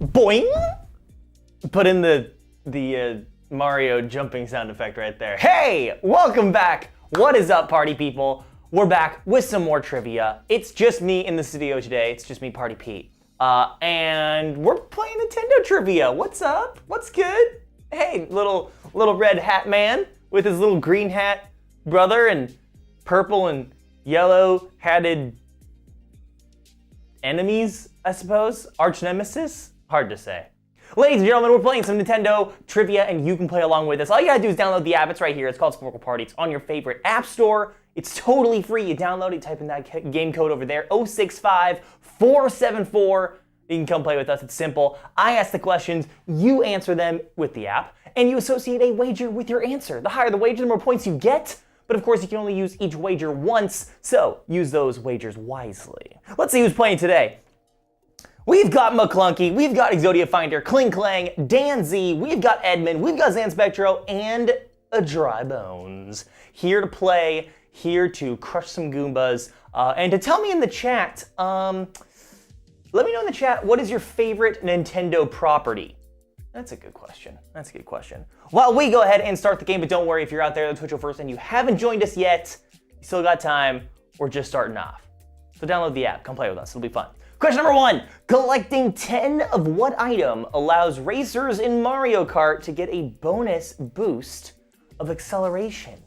Boing! Put in the Mario jumping sound effect right there. Hey, welcome back. What is up, party people? We're back with some more trivia. It's just me in the studio today. It's just me, Party Pete. And we're playing Nintendo trivia. What's up? What's good? Hey, little red hat man with his little green hat brother and purple and yellow hatted enemies, I suppose? Arch nemesis? Hard to say. Ladies and gentlemen, we're playing some Nintendo trivia and you can play along with us. All you gotta do is download the app. It's right here. It's called Sporcle Party. It's on your favorite app store. It's totally free. You download it, type in that game code over there, 065474. You can come play with us. It's simple. I ask the questions, you answer them with the app, and you associate a wager with your answer. The higher the wager, the more points you get. But of course, you can only use each wager once, so use those wagers wisely. Let's see who's playing today. We've got McClunky, we've got Exodia Finder, Kling Clang, Dan Z, we've got Edmund, we've got Zan Spectro, and a Dry Bones. Here to play, here to crush some Goombas, and to tell me in the chat, let me know in the chat, what is your favorite Nintendo property? That's a good question. That's a good question. While we go ahead and start the game, but don't worry, if you're out there on Twitch first and you haven't joined us yet, you still got time, we're just starting off. So download the app, come play with us, it'll be fun. Question number 1, collecting 10 of what item allows racers in Mario Kart to get a bonus boost of acceleration?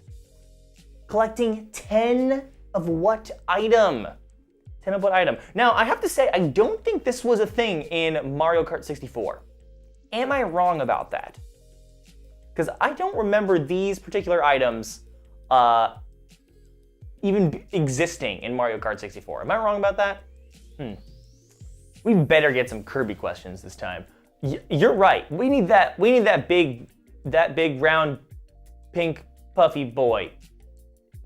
Collecting 10 of what item? 10 of what item? Now, I have to say, I don't think this was a thing in Mario Kart 64. Am I wrong about that? Because I don't remember these particular items even existing in Mario Kart 64. Am I wrong about that? We better get some Kirby questions this time. You're right. We need that big round pink puffy boy.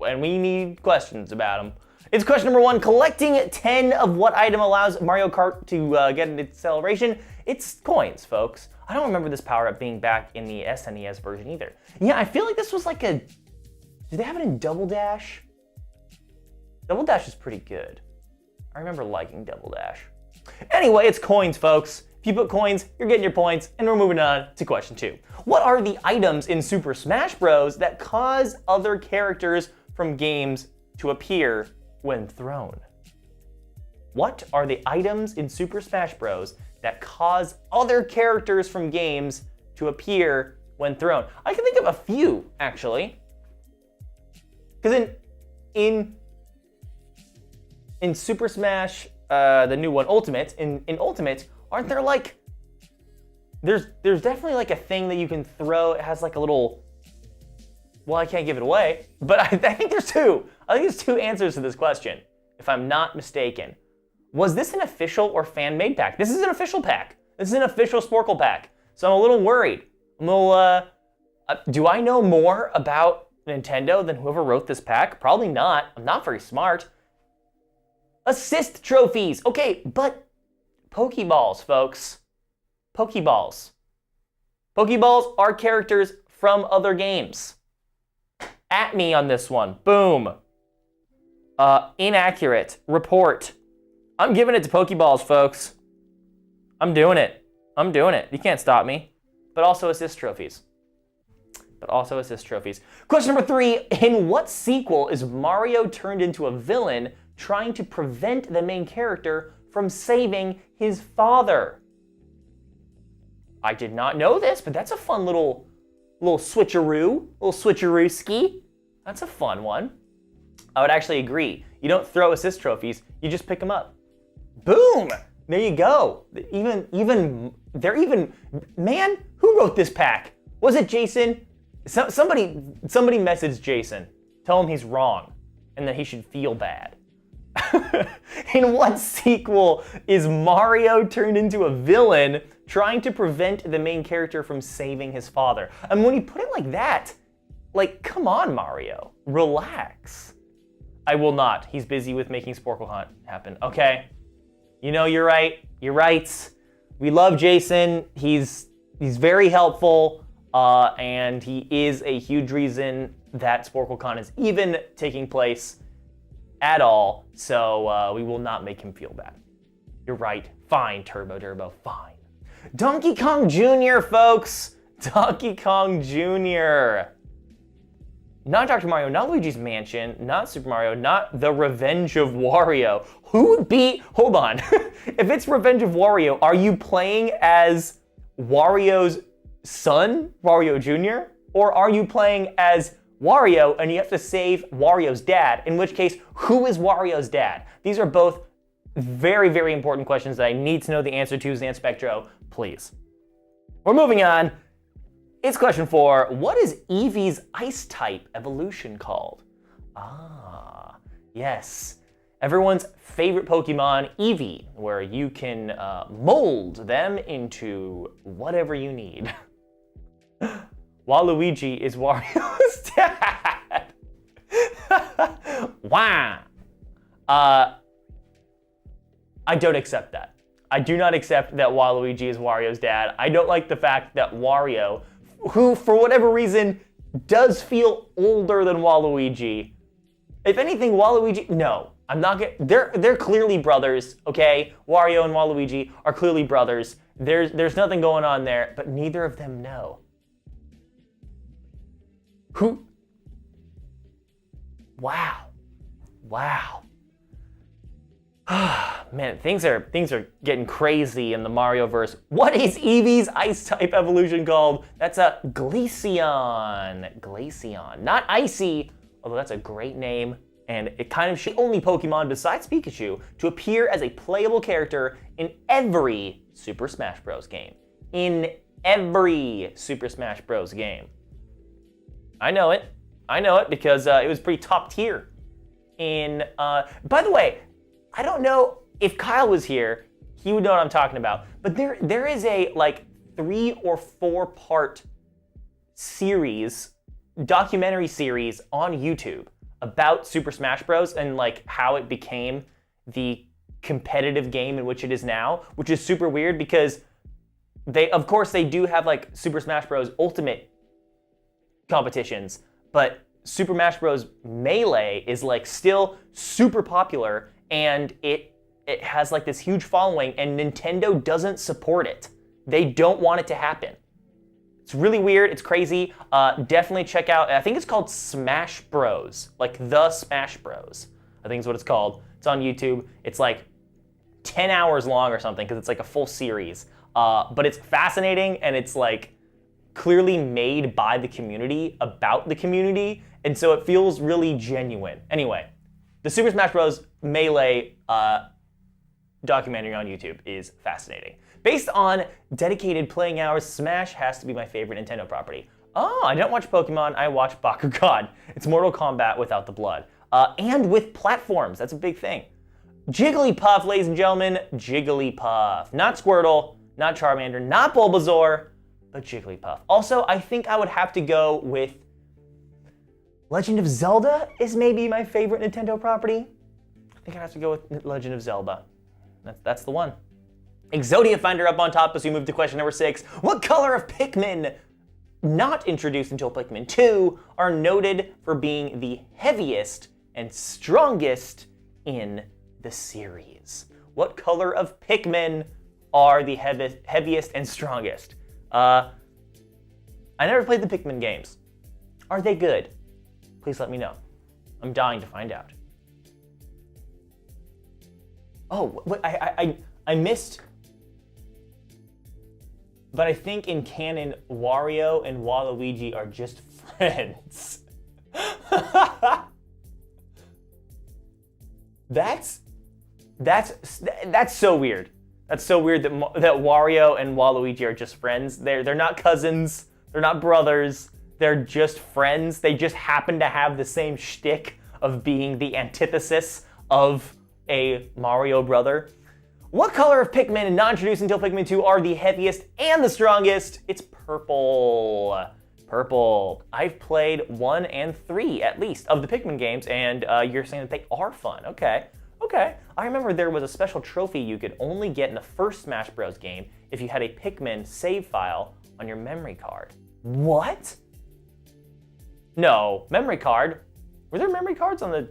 And we need questions about him. It's question number 1. Collecting 10 of what item allows Mario Kart to get an acceleration? It's coins, folks. I don't remember this power-up being back in the SNES version either. Yeah, I feel like this was like a... Did they have it in Double Dash? Double Dash is pretty good. I remember liking Double Dash. Anyway, it's coins, folks. If you put coins, you're getting your points, and we're moving on to question 2. What are the items in Super Smash Bros. That cause other characters from games to appear when thrown? What are the items in Super Smash Bros. That cause other characters from games to appear when thrown? I can think of a few, actually. Because in Super Smash, the new one, Ultimate, in Ultimate, aren't there like, there's definitely like a thing that you can throw. It has like a little, well, I can't give it away, but I think there's two. I think there's 2 answers to this question, if I'm not mistaken. Was this an official or fan-made pack? This is an official pack. This is an official Sporcle pack. So I'm a little worried. I'm a little, do I know more about Nintendo than whoever wrote this pack? Probably not. I'm not very smart. Assist trophies. Okay, but Pokeballs, folks. Pokeballs. Pokeballs are characters from other games. At me on this one. Boom. Inaccurate. Report. I'm giving it to Pokeballs, folks. I'm doing it. I'm doing it. You can't stop me. But also assist trophies. Question number 3. In what sequel is Mario turned into a villain trying to prevent the main character from saving his father? I did not know this, but that's a fun little switcheroo-ski. That's a fun one. I would actually agree. You don't throw assist trophies, you just pick them up. Boom! There you go. Man, who wrote this pack? Was it Jason? Somebody messaged Jason. Tell him he's wrong and that he should feel bad. In what sequel is Mario turned into a villain trying to prevent the main character from saving his father? I mean, when you put it like that, like, come on, Mario. Relax. I will not. He's busy with making Sporcle Hunt happen. Okay. You know, you're right. You're right. We love Jason. He's very helpful. And he is a huge reason that SporcleCon is even taking place at all. So we will not make him feel bad. You're right. Fine, Turbo, fine. Donkey Kong Jr., folks. Donkey Kong Jr. Not Dr. Mario, not Luigi's Mansion, not Super Mario, not The Revenge of Wario. Who would be, hold on. If it's Revenge of Wario, are you playing as Wario's son, Wario Jr.? Or are you playing as Wario and you have to save Wario's dad? In which case, who is Wario's dad? These are both very, very important questions that I need to know the answer to, Zanspectro, please. We're moving on. It's question 4. What is Eevee's ice type evolution called? Ah, yes. Everyone's favorite Pokemon, Eevee, where you can mold them into whatever you need. Waluigi is Wario's dad. Wow. I don't accept that. I do not accept that Waluigi is Wario's dad. I don't like the fact that Wario, who for whatever reason does feel older than Waluigi. If anything, Waluigi, no, I'm not gonna, they're clearly brothers, okay? Wario and Waluigi are clearly brothers. There's nothing going on there, but neither of them know. Who? Wow. Man, things are getting crazy in the Mario-verse. What is Eevee's ice type evolution called? That's a Glaceon. Glaceon. Not Icy, although that's a great name. And it kind of the only Pokemon besides Pikachu to appear as a playable character in every Super Smash Bros. Game. In every Super Smash Bros. Game. I know it because it was pretty top tier. By the way, I don't know if Kyle was here, he would know what I'm talking about. But there is a like 3 or 4 part series, documentary series on YouTube about Super Smash Bros. And like how it became the competitive game in which it is now, which is super weird because of course they do have like Super Smash Bros. Ultimate competitions, but Super Smash Bros. Melee is like still super popular and it has like this huge following and Nintendo doesn't support it. They don't want it to happen. It's really weird, it's crazy. Definitely check out, I think it's called Smash Bros. Like The Smash Bros. I think is what it's called. It's on YouTube. It's like 10 hours long or something because it's like a full series. But it's fascinating and it's like clearly made by the community, about the community, and so it feels really genuine. Anyway, the Super Smash Bros. Melee documentary on YouTube is fascinating. Based on dedicated playing hours, Smash has to be my favorite Nintendo property. Oh, I don't watch Pokemon, I watch Bakugan. It's Mortal Kombat without the blood. And with platforms, that's a big thing. Jigglypuff, ladies and gentlemen, Jigglypuff. Not Squirtle, not Charmander, not Bulbasaur, but Jigglypuff. Also, I think I would have to go with Legend of Zelda is maybe my favorite Nintendo property. I think I'd have to go with Legend of Zelda. That's the one. Exodia Finder up on top as we move to question number 6. What color of Pikmin, not introduced until Pikmin 2, are noted for being the heaviest and strongest in the series? What color of Pikmin are the heaviest and strongest? I never played the Pikmin games. Are they good? Please let me know. I'm dying to find out. Oh, wait, I missed. But I think in canon, Wario and Waluigi are just friends. That's so weird. That's so weird that Wario and Waluigi are just friends. They're not cousins. They're not brothers. They're just friends. They just happen to have the same shtick of being the antithesis of a Mario brother. What color of Pikmin, not introduced until Pikmin 2, are the heaviest and the strongest? It's purple. Purple. I've played 1 and 3, at least, of the Pikmin games, and you're saying that they are fun. Okay. I remember there was a special trophy you could only get in the first Smash Bros. Game if you had a Pikmin save file on your memory card. What? No, memory card? Were there memory cards on the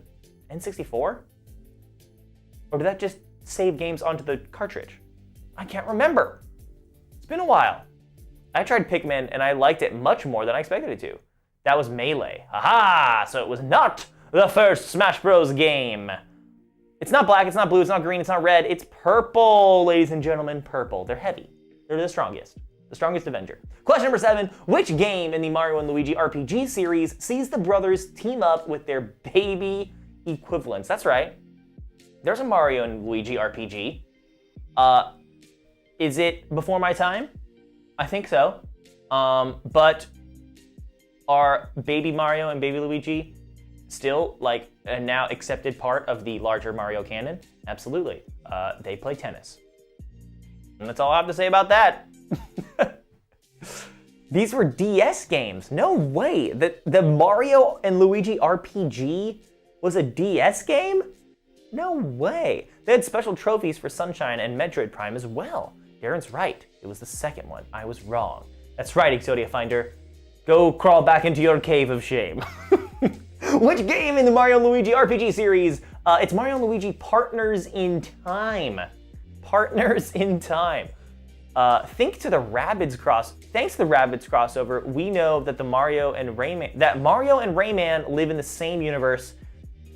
N64? Or did that just save games onto the cartridge? I can't remember. It's been a while. I tried Pikmin and I liked it much more than I expected it to. That was Melee. Aha! So it was not the first Smash Bros. Game. It's not black, it's not blue, it's not green, it's not red. It's purple, ladies and gentlemen, purple. They're heavy. They're the strongest Avenger. Question number 7. Which game in the Mario and Luigi RPG series sees the brothers team up with their baby equivalents? That's right. There's a Mario and Luigi RPG. Is it before my time? I think so. But are Baby Mario and Baby Luigi still like a now accepted part of the larger Mario canon? Absolutely. They play tennis. And that's all I have to say about that. These were DS games. No way. The Mario and Luigi RPG was a DS game? No way. They had special trophies for Sunshine and Metroid Prime as well. Darren's right. It was the second one. I was wrong. That's right, Exodia Finder. Go crawl back into your cave of shame. Which game in the Mario & Luigi RPG series? It's Mario & Luigi Partners in Time. Partners in Time. Thanks to the Rabbids crossover, we know that Mario and Rayman live in the same universe.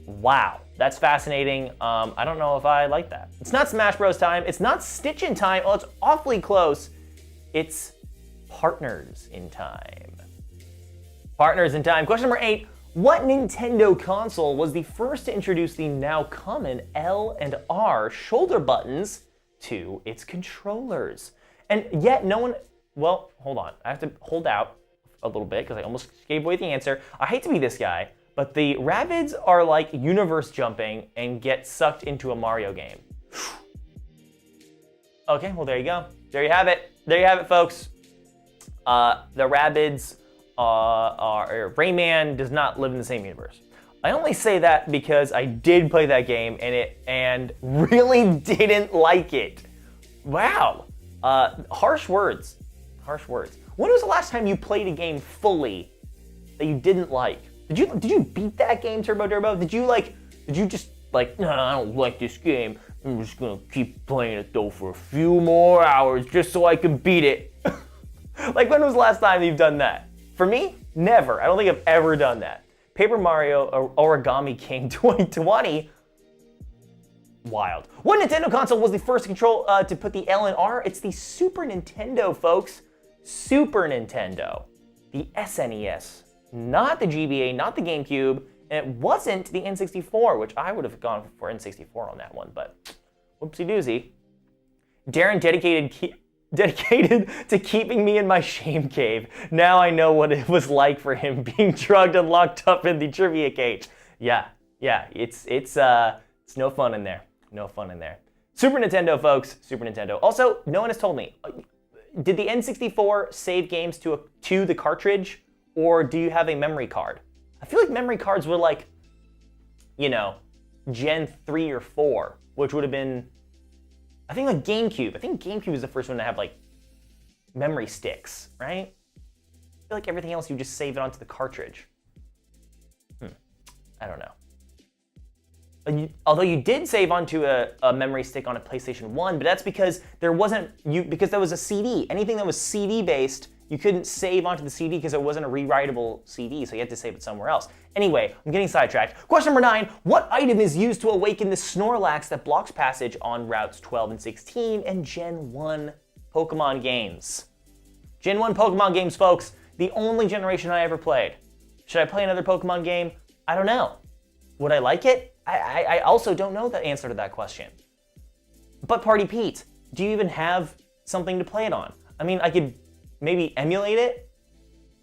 Wow, that's fascinating. I don't know if I like that. It's not Smash Bros. Time. It's not Stitch in Time. Oh, it's awfully close. It's Partners in Time. Partners in Time. Question number 8. What Nintendo console was the first to introduce the now common L and R shoulder buttons to its controllers? And yet no one, well, hold on. I have to hold out a little bit because I almost gave away the answer. I hate to be this guy, but the Rabbids are like universe jumping and get sucked into a Mario game. Okay, well, there you go. There you have it. There you have it, folks. The Rabbids Rayman does not live in the same universe. I only say that because I did play that game and really didn't like it. Wow. Harsh words. Harsh words. When was the last time you played a game fully that you didn't like? Did you beat that game, Turbo Durbo? Did you just like, no, I don't like this game. I'm just gonna keep playing it though for a few more hours just so I can beat it. Like, when was the last time you've done that? For me, never. I don't think I've ever done that. Paper Mario Origami King 2020. Wild. What Nintendo console was the first to put the L and R? It's the Super Nintendo, folks. Super Nintendo. The SNES. Not the GBA, not the GameCube, and it wasn't the N64, which I would have gone for N64 on that one, but whoopsie doozy. Darren dedicated to keeping me in my shame cave. Now I know what it was like for him being drugged and locked up in the trivia cage. Yeah, it's no fun in there. No fun in there. Super Nintendo, folks. Super Nintendo. Also, no one has told me, did the N64 save games to the cartridge, or do you have a memory card? I feel like memory cards were like, you know, Gen 3 or 4, which would have been, I think like GameCube. I think GameCube was the first one to have like memory sticks, right? I feel like everything else you just save it onto the cartridge. I don't know. Although you did save onto a memory stick on a PlayStation 1, but that's because there was a CD. Anything that was CD based, you couldn't save onto the CD because it wasn't a rewritable CD, so you had to save it somewhere else. Anyway, I'm getting sidetracked. Question number 9, what item is used to awaken the Snorlax that blocks passage on routes 12 and 16 and Gen 1 Pokemon games? Gen 1 Pokemon games, folks, the only generation I ever played. Should I play another Pokemon game? I don't know. Would I like it? I also don't know the answer to that question. But Party Pete, do you even have something to play it on? I mean, I could maybe emulate it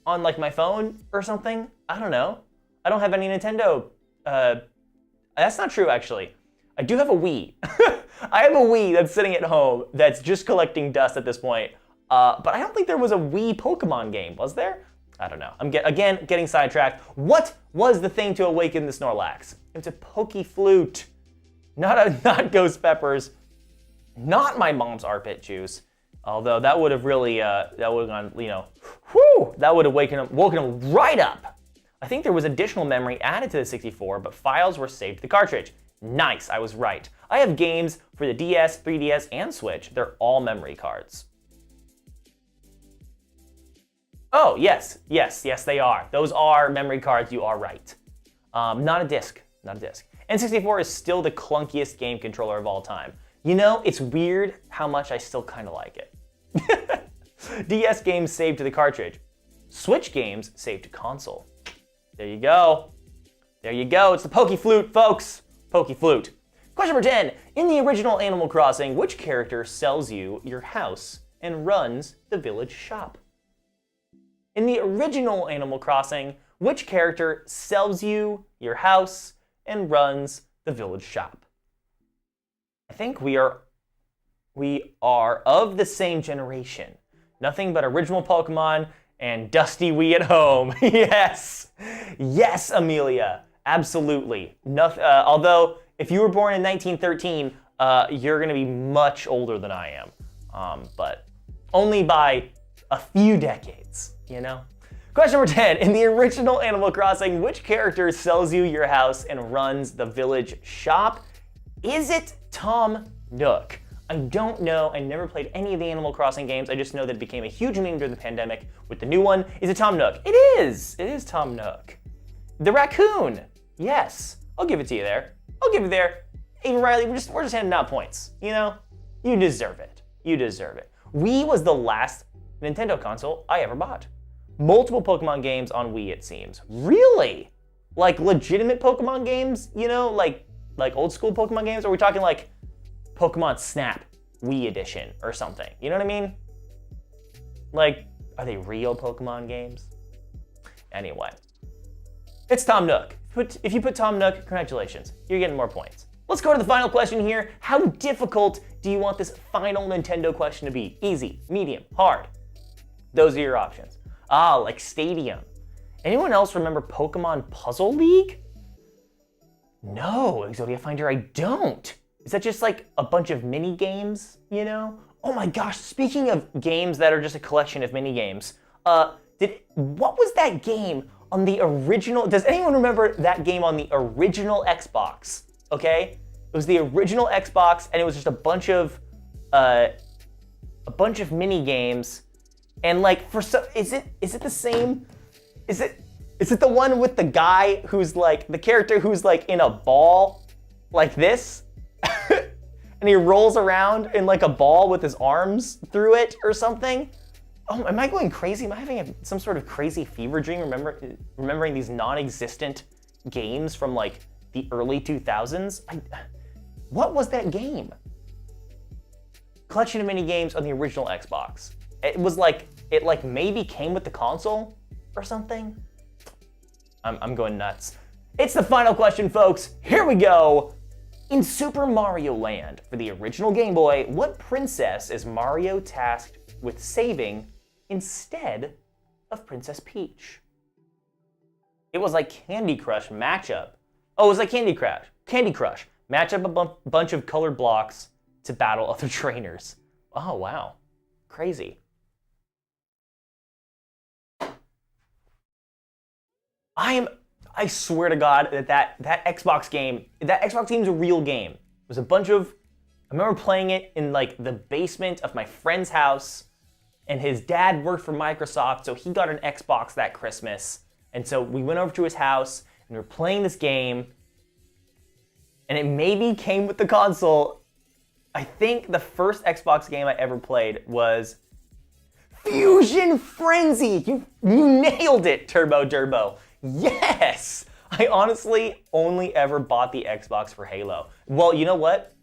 on like my phone or something. I don't know. I don't have any Nintendo. That's not true, actually. I do have a Wii. I have a Wii that's sitting at home that's just collecting dust at this point. But I don't think there was a Wii Pokemon game, was there? I don't know. I'm getting sidetracked. What was the thing to awaken the Snorlax? It's a Pokeflute, not Ghost Peppers, not my mom's armpit juice. Although that would have really, that would have gone, you know, whew, that would have woken him right up. I think there was additional memory added to the 64, but files were saved to the cartridge. Nice, I was right. I have games for the DS, 3DS, and Switch. They're all memory cards. Oh, yes, they are. Those are memory cards, you are right. Not a disc. N64 is still the clunkiest game controller of all time. You know, it's weird how much I still kind of like it. DS games saved to the cartridge. Switch games saved to console. There you go. It's the Pokeflute, folks. Pokeflute. Question number 10. In the original Animal Crossing, which character sells you your house and runs the village shop? In the original Animal Crossing, which character sells you your house and runs the village shop? I think we are of the same generation. Nothing but original Pokemon and dusty Wii at home. Yes, Amelia, absolutely. Although, if you were born in 1913, you're gonna be much older than I am, but only by a few decades, you know? Question number 10, in the original Animal Crossing, which character sells you your house and runs the village shop? Is it Tom Nook? I don't know, I never played any of the Animal Crossing games, I just know that it became a huge meme during the pandemic with the new one. Is it Tom Nook? It is Tom Nook. The raccoon, yes, I'll give it to you there. Even Riley, we're just handing out points, you know? You deserve it. Wii was the last Nintendo console I ever bought. Multiple Pokemon games on Wii, it seems. Really? Like legitimate Pokemon games, you know, like old school Pokemon games? Or are we talking like Pokemon Snap Wii edition or something? You know what I mean? Like, are they real Pokemon games? Anyway, it's Tom Nook. If you put Tom Nook, congratulations, you're getting more points. Let's go to the final question here. How difficult do you want this final Nintendo question to be? Easy, medium, hard. Those are your options. Like Stadium. Anyone else remember Pokemon Puzzle League? No, Exodia Finder, I don't. Is that just like a bunch of mini games, you know? Oh my gosh, speaking of games that are just a collection of mini games, what was that game on the original, does anyone remember that game on the original Xbox? Okay? It was the original Xbox and it was just a bunch of mini games. And like is it the same? Is it the one with the guy who's like the character who's like in a ball like this? And he rolls around in like a ball with his arms through it or something? Oh, am I going crazy? Am I having some sort of crazy fever dream remembering these non-existent games from like the early 2000s? What was that game? Collection of mini games on the original Xbox. It was like, it like maybe came with the console or something? I'm going nuts. It's the final question, folks. Here we go. In Super Mario Land for the original Game Boy, what princess is Mario tasked with saving instead of Princess Peach? It was like Candy Crush matchup. Oh, it was like Candy Crush. Candy Crush. Match up a bunch of colored blocks to battle other trainers. Oh, wow. Crazy. I swear to God that Xbox game is a real game. It was a bunch of, I remember playing it in like the basement of my friend's house, and his dad worked for Microsoft, so he got an Xbox that Christmas. And so we went over to his house, and we were playing this game, and it maybe came with the console. I think the first Xbox game I ever played was Fusion Frenzy. You nailed it, Turbo Durbo. Yes! I honestly only ever bought the Xbox for Halo. Well, you know what?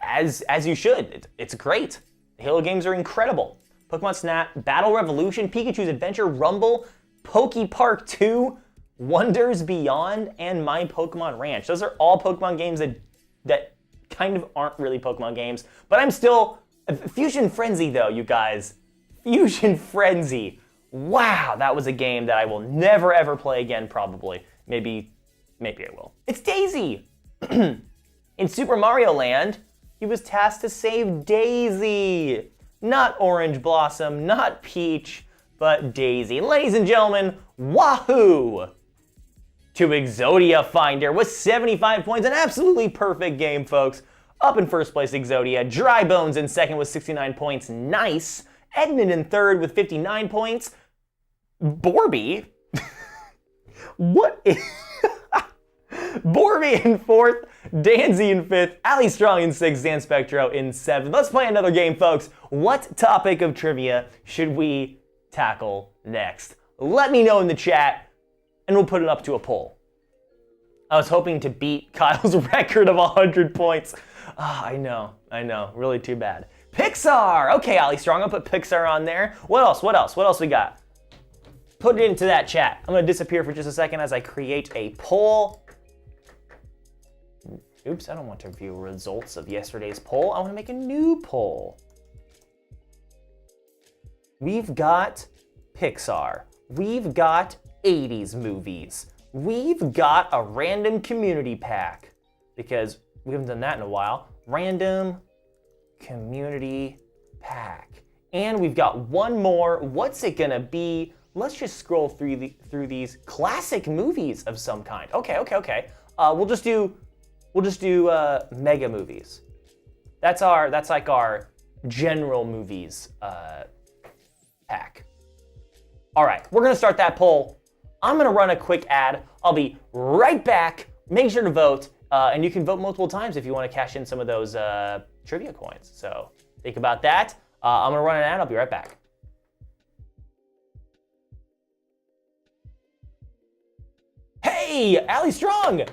As you should. It's great. The Halo games are incredible. Pokemon Snap, Battle Revolution, Pikachu's Adventure, Rumble, Poke Park 2, Wonders Beyond, and My Pokemon Ranch. Those are all Pokemon games that kind of aren't really Pokemon games, but I'm still... Fusion Frenzy, though, you guys. Fusion Frenzy. Wow, that was a game that I will never ever play again, probably. Maybe I will. It's Daisy! In Super Mario Land, he was tasked to save Daisy. Not Orange Blossom, not Peach, but Daisy. Ladies and gentlemen, wahoo! To Exodia Finder with 75 points. An absolutely perfect game, folks. Up in first place, Exodia. Dry Bones in second with 69 points. Nice. Edmund in third with 59 points. Borby? What is... Borby in fourth. Danzy in fifth. Ali Strong in sixth. Zan Spectro in seventh. Let's play another game, folks. What topic of trivia should we tackle next? Let me know in the chat, and we'll put it up to a poll. I was hoping to beat Kyle's record of 100 points. I know. Really too bad. Pixar! Okay, Ali Strong, I'll put Pixar on there. What else we got? Put it into that chat. I'm gonna disappear for just a second as I create a poll. Oops, I don't want to view results of yesterday's poll. I want to make a new poll. We've got Pixar. We've got 80s movies. We've got a random community pack, because we haven't done that in a while. Random community pack. And we've got one more. What's it gonna be? Let's just scroll through these classic movies of some kind. Okay. We'll just do mega movies. That's like our general movies pack. All right, we're gonna start that poll. I'm gonna run a quick ad. I'll be right back. Make sure to vote, and you can vote multiple times if you want to cash in some of those trivia coins. So think about that. I'm gonna run an ad. I'll be right back. Hey, Ali Strong!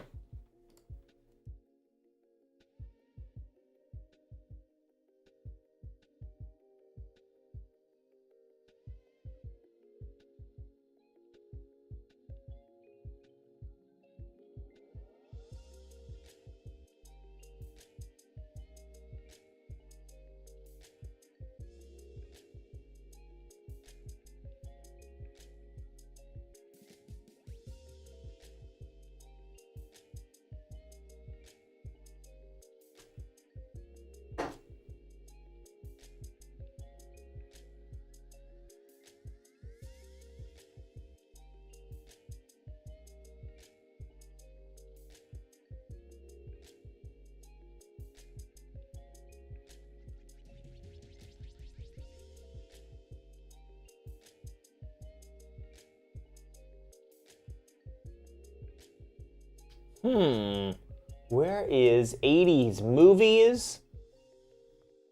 Where is 80s movies?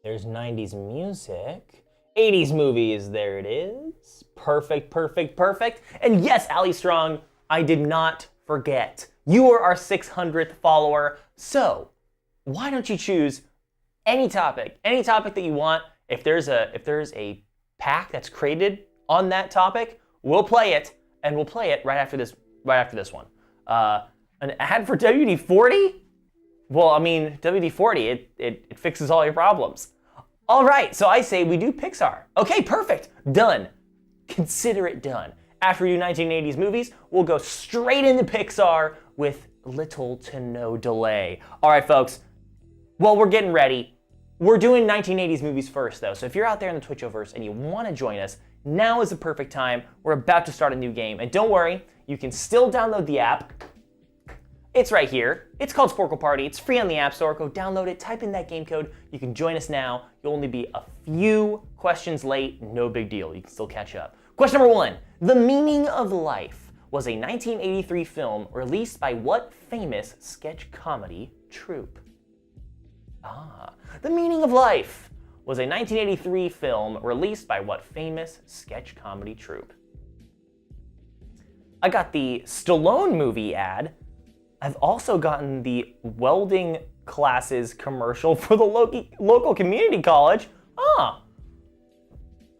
There's 90s music. 80s movies, there it is. Perfect. And yes, Ali Strong, I did not forget. You are our 600th follower, so why don't you choose any topic that you want. If there's a pack that's created on that topic, we'll play it, and we'll play it right after this one. An ad for WD-40? Well, I mean, WD-40, it fixes all your problems. All right, so I say we do Pixar. Okay, perfect. Done. Consider it done. After we do 1980s movies, we'll go straight into Pixar with little to no delay. All right, folks. Well, we're getting ready. We're doing 1980s movies first, though. So if you're out there in the Twitchoverse and you want to join us, now is the perfect time. We're about to start a new game. And don't worry, you can still download the app. It's right here. It's called Sporcle Party. It's free on the App Store. Go download it, type in that game code. You can join us now. You'll only be a few questions late. No big deal. You can still catch up. Question number 1. The Meaning of Life was a 1983 film released by what famous sketch comedy troupe? The Meaning of Life was a 1983 film released by what famous sketch comedy troupe? I got the Stallone movie ad. I've also gotten the welding classes commercial for the local community college.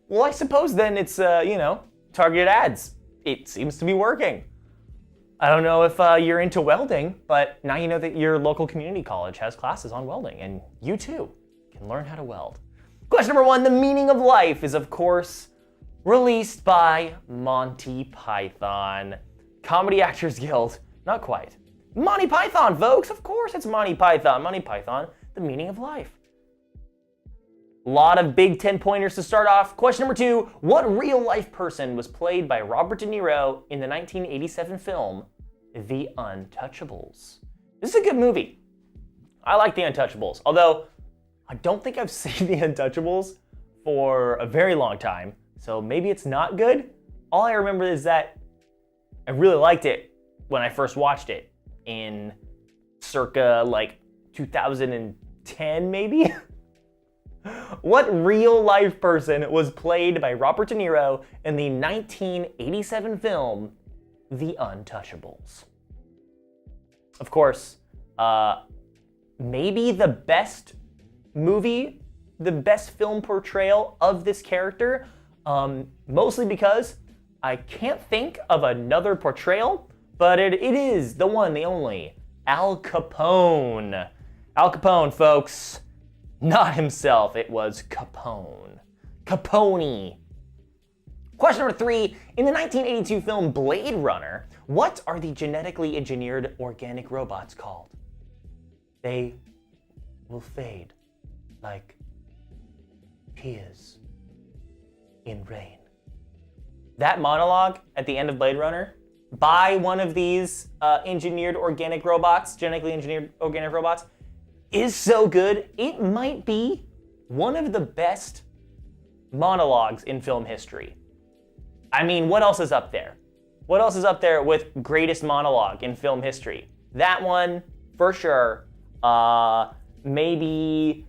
Well, I suppose then it's, targeted ads. It seems to be working. I don't know if you're into welding, but now you know that your local community college has classes on welding, and you too can learn how to weld. Question number 1, The Meaning of Life is, of course, released by Monty Python. Comedy Actors Guild, not quite. Monty Python, folks, of course it's Monty Python. Monty Python, The Meaning of Life. A lot of big 10-pointers to start off. Question number 2, what real-life person was played by Robert De Niro in the 1987 film, The Untouchables? This is a good movie. I like The Untouchables, although I don't think I've seen The Untouchables for a very long time, so maybe it's not good. All I remember is that I really liked it when I first watched it in circa 2010 maybe? What real-life person was played by Robert De Niro in the 1987 film, The Untouchables? Of course, maybe the best movie, the best film portrayal of this character, mostly because I can't think of another portrayal, but it is the one, the only, Al Capone. Al Capone, folks. Not himself, it was Capone. Capone. Question number 3, in the 1982 film Blade Runner, what are the genetically engineered organic robots called? They will fade like tears in rain. That monologue at the end of Blade Runner by one of these genetically engineered organic robots, is so good. It might be one of the best monologues in film history. I mean, what else is up there? What else is up there with greatest monologue in film history? That one, for sure. Maybe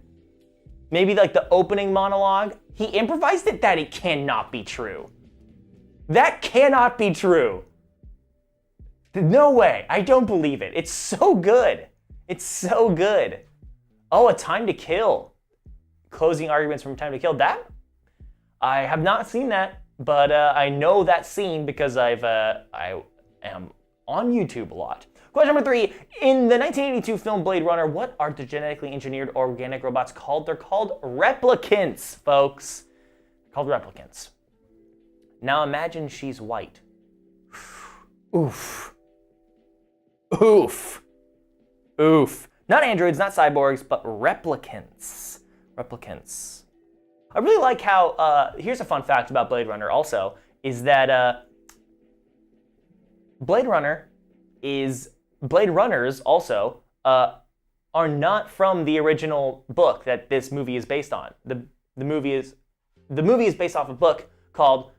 like the opening monologue. He improvised it. That it cannot be true. That cannot be true. No way. I don't believe it. It's so good. It's so good. Oh, A Time to Kill. Closing arguments from Time to Kill. That, I have not seen that, but I know that scene because I am on YouTube a lot. Question number 3, in the 1982 film Blade Runner, what are the genetically engineered organic robots called? They're called replicants, folks. Called replicants. Now imagine she's white. Oof. Oof. Oof. Not androids, not cyborgs, but replicants. Replicants. I really like how, here's a fun fact about Blade Runner also, is that Blade Runners also are not from the original book that this movie is based on. The movie is based off a book called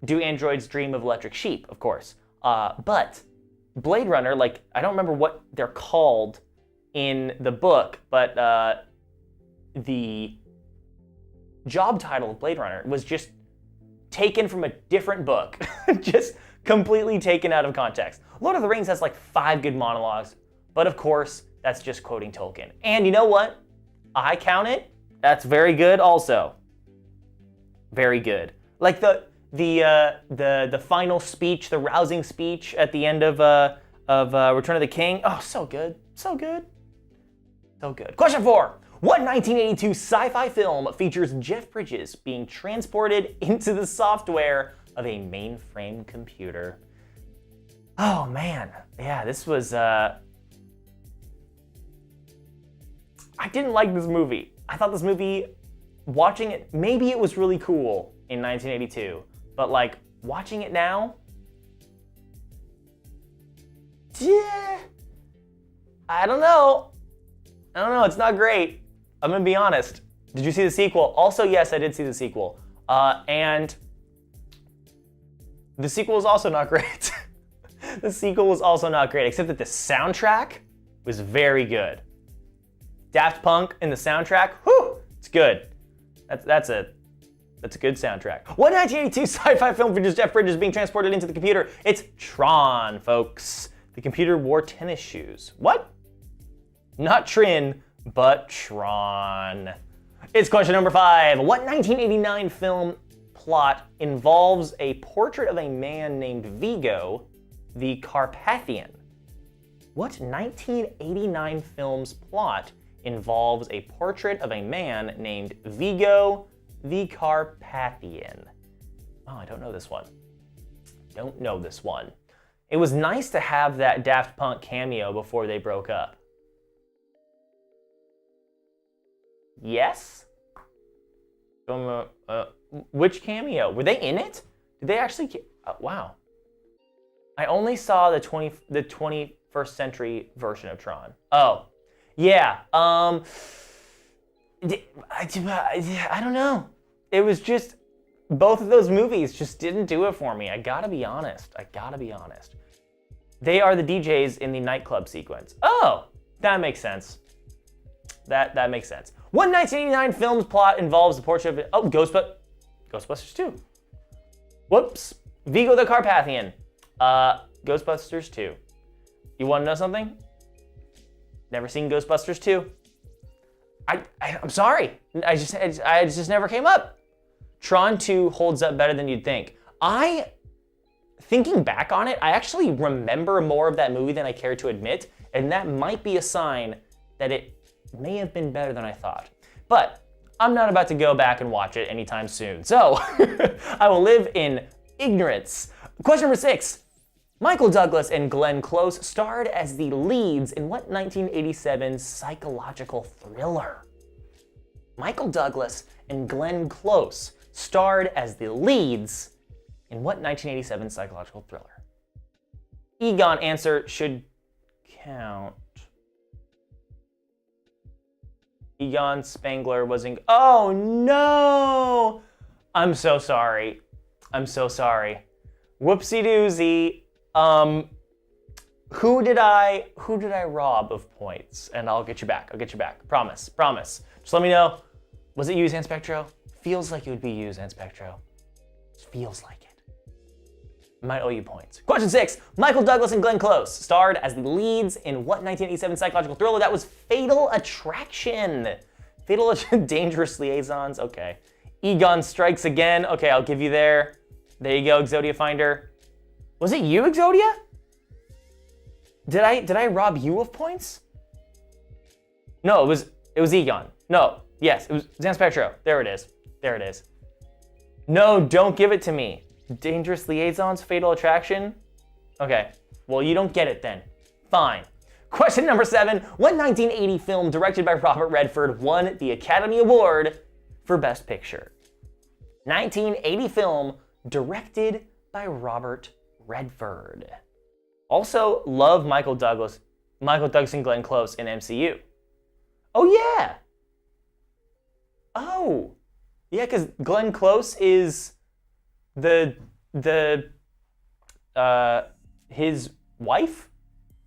Do Androids Dream of Electric Sheep, of course. But Blade Runner, I don't remember what they're called in the book, but the job title of Blade Runner was just taken from a different book, just completely taken out of context. Lord of the Rings has 5 good monologues, but of course, that's just quoting Tolkien. And you know what? I count it. That's very good also. Very good. Like the final speech, the rousing speech at the end of Return of the King. Oh, so good. So good. So good. Question 4. What 1982 sci-fi film features Jeff Bridges being transported into the software of a mainframe computer? Oh man, yeah, this was, I didn't like this movie. I thought this movie, watching it, maybe it was really cool in 1982, but like, watching it now, yeah, I don't know, it's not great. I'm gonna be honest. Did you see the sequel? Also, yes, I did see the sequel. And the sequel was also not great. The sequel was also not great, except that the soundtrack was very good. Daft Punk in the soundtrack, whew, it's good. That's a good soundtrack. What 1982 sci-fi film features Jeff Bridges being transported into the computer? It's Tron, folks. The computer wore tennis shoes. What? Not Trin, but Tron. It's question number 5. What 1989 film plot involves a portrait of a man named Vigo, the Carpathian? What 1989 film's plot involves a portrait of a man named Vigo, the Carpathian? Oh, I don't know this one. It was nice to have that Daft Punk cameo before they broke up. Yes? Which cameo? Were they in it? Did they actually? Wow. I only saw the 21st century version of Tron. Oh, yeah. I don't know. It was just, both of those movies just didn't do it for me. I gotta be honest. They are the DJs in the nightclub sequence. Oh, that makes sense. That makes sense. What 1989 film's plot involves the portrait of Ghostbusters 2. Whoops. Vigo the Carpathian. Ghostbusters 2. You want to know something? Never seen Ghostbusters 2. I'm sorry. I just never came up. Tron 2 holds up better than you'd think. Thinking back on it, I actually remember more of that movie than I care to admit, and that might be a sign that it may have been better than I thought. But I'm not about to go back and watch it anytime soon, so I will live in ignorance. Question number 6. Michael Douglas and Glenn Close starred as the leads in what 1987 psychological thriller? Michael Douglas and Glenn Close starred as the leads in what 1987 psychological thriller? Egon answer should count. Egon Spangler was in. Oh no! I'm so sorry. Whoopsie doozy. Who did I rob of points? And I'll get you back. Promise. Just let me know. Was it you, Zanspectro? Feels like it would be you, Zanspectro. Feels like it. Might owe you points. Question 6. Michael Douglas and Glenn Close starred as the leads in what 1987 psychological thriller? That was Fatal Attraction. Dangerous Liaisons. Okay. Egon Strikes Again. Okay, I'll give you there. There you go, Exodia Finder. Was it you, Exodia? Did I rob you of points? No, it was Egon. No, yes, it was Zanspectro. There it is. No, don't give it to me. Dangerous Liaisons, Fatal Attraction? Okay, well, you don't get it then. Fine. Question number 7. What 1980 film directed by Robert Redford won the Academy Award for Best Picture? 1980 film directed by Robert Redford. Also, love Michael Douglas and Glenn Close in MCU. Oh, yeah. Oh, yeah, because Glenn Close is his wife?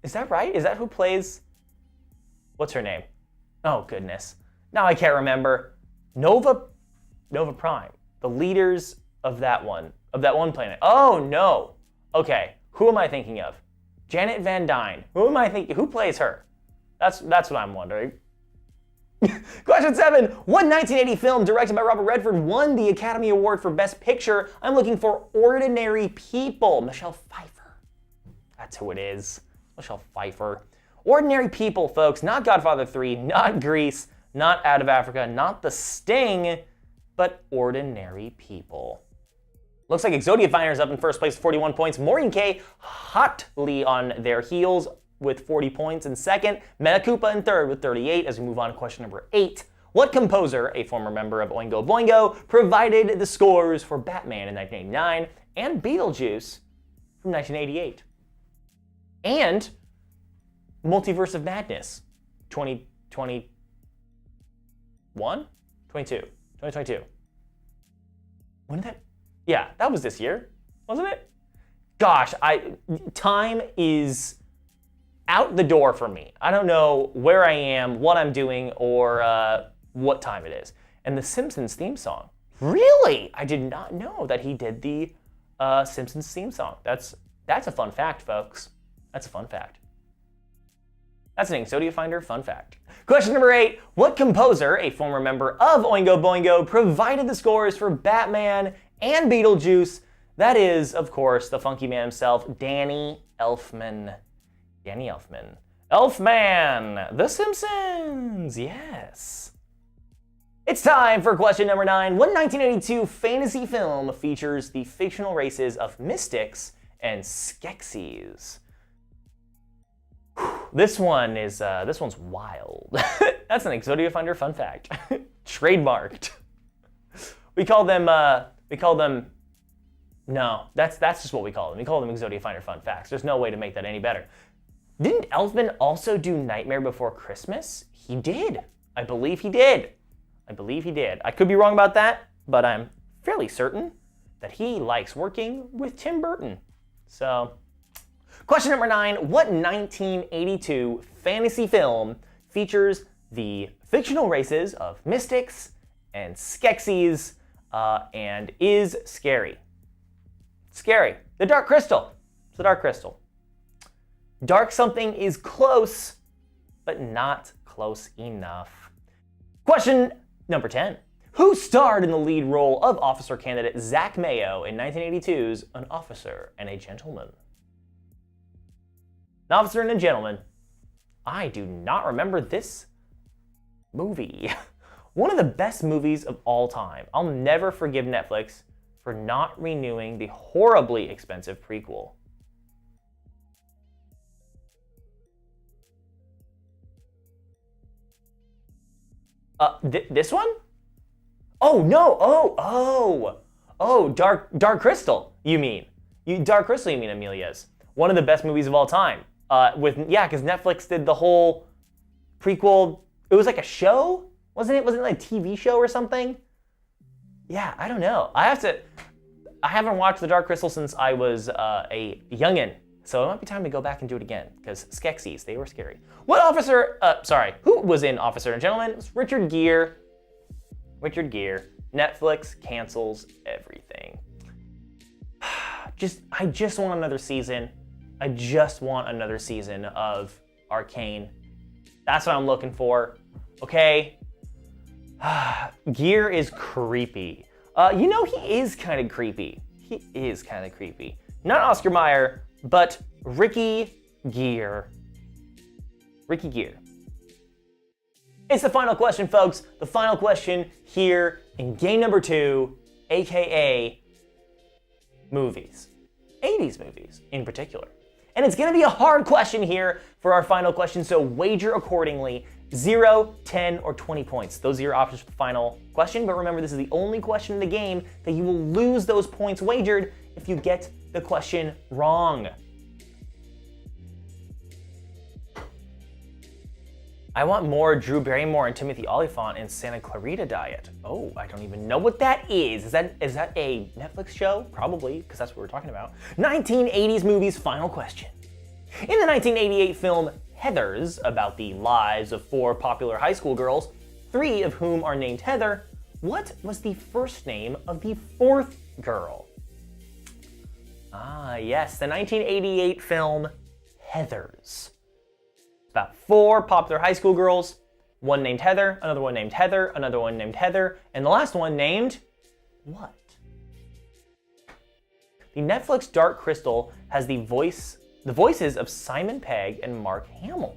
Is that right? Is that who plays, what's her name? Oh, goodness. Now I can't remember. Nova Prime, the leaders of that one planet. Oh, no. Okay, who am I thinking of? Janet Van Dyne. Who plays her? That's what I'm wondering. Question 7. What 1980 film directed by Robert Redford won the Academy Award for Best Picture? I'm looking for Ordinary People. Michelle Pfeiffer. That's who it is. Michelle Pfeiffer. Ordinary People, folks. Not Godfather 3, not Grease, not Out of Africa, not The Sting, but Ordinary People. Looks like Exodia Finder is up in first place with 41 points. Maureen K hotly on their heels with 40 points in second. Metakupa in third with 38 as we move on to question number 8. What composer, a former member of Oingo Boingo, provided the scores for Batman in 1989 and Beetlejuice from 1988? And Multiverse of Madness 2021? 2022. When did that? Yeah, that was this year, wasn't it? Gosh, time is out the door for me. I don't know where I am, what I'm doing, or what time it is. And the Simpsons theme song. Really? I did not know that he did the Simpsons theme song. That's a fun fact, folks. That's a fun fact. That's an Exodia Finder fun fact. Question number 8. What composer, a former member of Oingo Boingo, provided the scores for Batman and Beetlejuice? That is, of course, the funky man himself, Danny Elfman. Danny Elfman. Elfman! The Simpsons! Yes. It's time for question number 9. What 1982 fantasy film features the fictional races of Mystics and Skeksis? This one's wild. That's an Exodia Finder fun fact. Trademarked. We call them, no, that's just what we call them. We call them Exodia Finder fun facts. There's no way to make that any better. Didn't Elfman also do Nightmare Before Christmas? He did. I believe he did. I could be wrong about that, but I'm fairly certain that he likes working with Tim Burton. So, question number 9. What 1982 fantasy film features the fictional races of Mystics and Skeksis and is scary? Scary. The Dark Crystal. It's the Dark Crystal. Dark something is close, but not close enough. Question number 10. Who starred in the lead role of officer candidate Zach Mayo in 1982's An Officer and a Gentleman? An Officer and a Gentleman. I do not remember this movie. One of the best movies of all time. I'll never forgive Netflix for not renewing the horribly expensive prequel. This one? Oh, no. Dark Crystal, you mean. Dark Crystal, you mean, Amelia's. One of the best movies of all time. Because Netflix did the whole prequel. It was like a show? Wasn't it like a TV show or something? Yeah, I don't know. I haven't watched The Dark Crystal since I was a youngin'. So it might be time to go back and do it again, because Skeksis, they were scary. Who was in Officer and Gentleman? It was Richard Gere. Netflix cancels everything. I just want another season. I just want another season of Arcane. That's what I'm looking for, okay? Gere is creepy. He is kind of creepy. Not Oscar Mayer, but Ricky Gere. It's the final question, folks. The final question here in game number 2, aka movies. 80s movies in particular. And it's gonna be a hard question here for our final question, so wager accordingly. 0, 10, or 20 points. Those are your options for the final question, but remember, this is the only question in the game that you will lose those points wagered if you get the question wrong. I want more Drew Barrymore and Timothy Olyphant in Santa Clarita Diet. Oh, I don't even know what that is. Is that a Netflix show? Probably, because that's what we're talking about. 1980s movies final question. In the 1988 film Heathers, about the lives of 4 popular high school girls, 3 of whom are named Heather, what was the first name of the 4th girl? Ah, yes, the 1988 film Heathers. About 4 popular high school girls, one named Heather, another one named Heather, another one named Heather, and the last one named what? The Netflix Dark Crystal has the voices of Simon Pegg and Mark Hamill.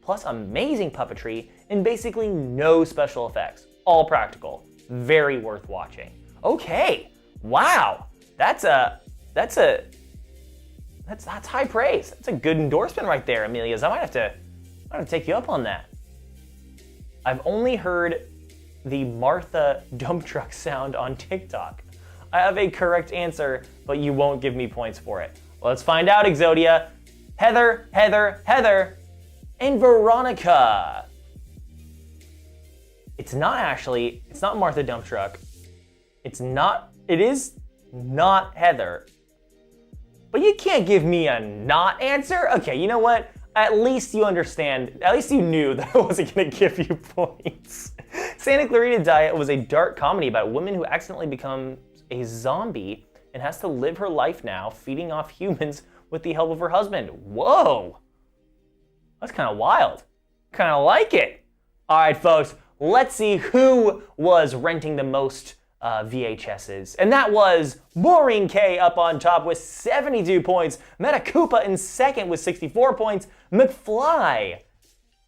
plus amazing puppetry and basically no special effects. All practical. Very worth watching. Okay, wow, that's high praise. That's a good endorsement right there, Amelia's. I might have to take you up on that. I've only heard the Martha dump truck sound on TikTok. I have a correct answer, but you won't give me points for it. Well, let's find out, Exodia. Heather, and Veronica. It's not Martha dump truck. It is not Heather. But you can't give me a not answer? Okay, you know what? At least you understand, at least you knew that I wasn't gonna give you points. Santa Clarita Diet was a dark comedy about a woman who accidentally becomes a zombie and has to live her life now feeding off humans with the help of her husband. Whoa, that's kind of wild. Kind of like it. All right, folks, let's see who was renting the most VHSs. And that was Maureen K up on top with 72 points, Meta Koopa in second with 64 points, McFly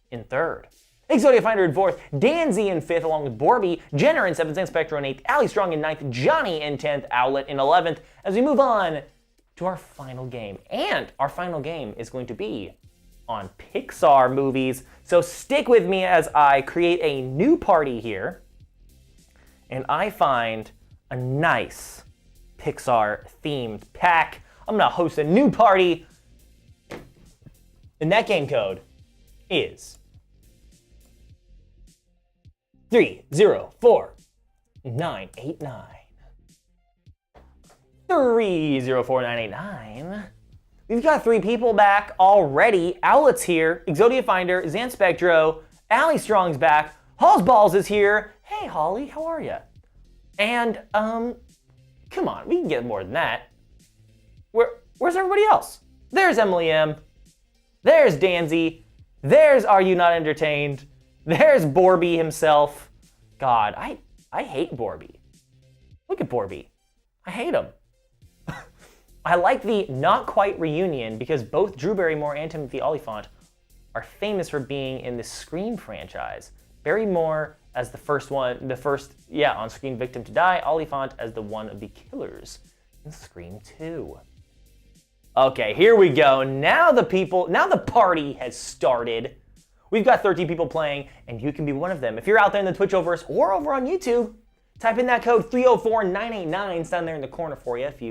in third, Exodia Finder in fourth, Danzy in fifth along with Borby, Jenner in seventh, and Spectro in eighth, Ali Strong in ninth, Johnny in 10th, Owlet in 11th, as we move on to our final game. And our final game is going to be on Pixar movies. So stick with me as I create a new party here and I find a nice Pixar-themed pack. I'm gonna host a new party, and that game code is 304989. 304989. We've got 3 people back already. Owlet's here, Exodia Finder, Zan Spectro, Ali Strong's back, Hall's Balls is here. Hey Holly, how are ya? And come on, we can get more than that. Where's everybody else? There's Emily M. There's Danzy. There's Are You Not Entertained? There's Borby himself. God, I hate Borby. Look at Borby. I hate him. I like the Not Quite reunion because both Drew Barrymore and Timothy Olyphant are famous for being in the Scream franchise. Barrymore as the first on-screen victim to die, Olyphant as the one of the killers in Scream 2. Okay, here we go. Now the party has started. We've got 13 people playing, and you can be one of them. If you're out there in the Twitchoverse or over on YouTube, type in that code 304989. It's down there in the corner for you if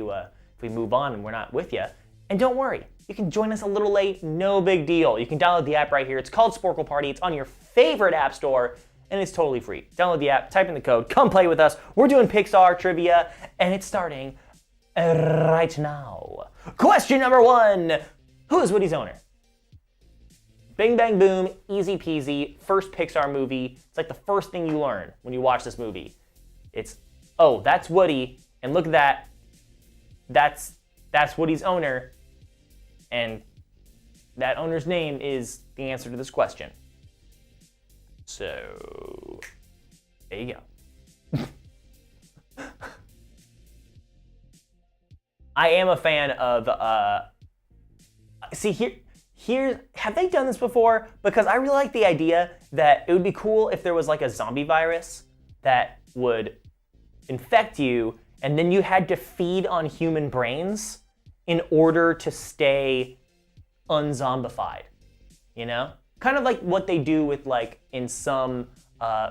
we move on and we're not with you. And don't worry, you can join us a little late, no big deal. You can download the app right here. It's called Sporcle Party. It's on your favorite app store, and it's totally free. Download the app, type in the code, come play with us. We're doing Pixar trivia, and it's starting right now. Question number 1, who is Woody's owner? Bing Bang Boom, easy peasy, first Pixar movie. It's like the first thing you learn when you watch this movie. It's, oh, that's Woody, and look at that. That's Woody's owner, and that owner's name is the answer to this question. So, there you go. I am a fan of, here, have they done this before? Because I really like the idea that it would be cool if there was like a zombie virus that would infect you, and then you had to feed on human brains in order to stay unzombified, you know? Kind of like what they do with like in some